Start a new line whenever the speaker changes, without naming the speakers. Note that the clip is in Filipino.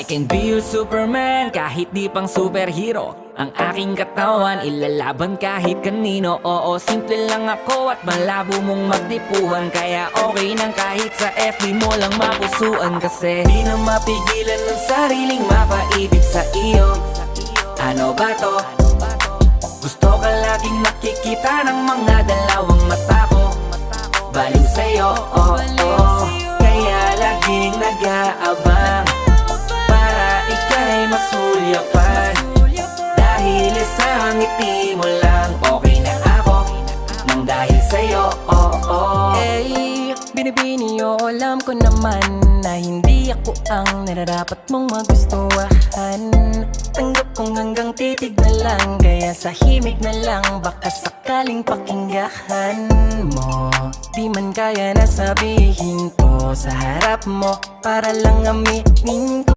I can be your Superman kahit di pang superhero. Ang aking katawan ilalaban kahit kanino. Oo, simple lang ako at malabo mong magdipuhan. Kaya okay nang kahit sa FB mo lang mapusuan. Kasi di na mapigilan ng sariling mapaibig sa iyo. Ano ba to? Gusto ka laging nakikita ng mga dalawang mata ko. Baliw sa'yo, oh, oh. Kaya laging nag-aabang para ika'y masulyapan. Dahil isang ngiti mo lang okay na ako nang dahil sa'yo, oh, oh.
Hey, binibini o alam ko naman na hindi ako ang nararapat mong magustuhan. Tanggap kong hanggang titig na lang, kaya sa himig na lang baka sakaling pakinggan mo. Di man kaya na sabihin to sa harap mo para lang aminin ko.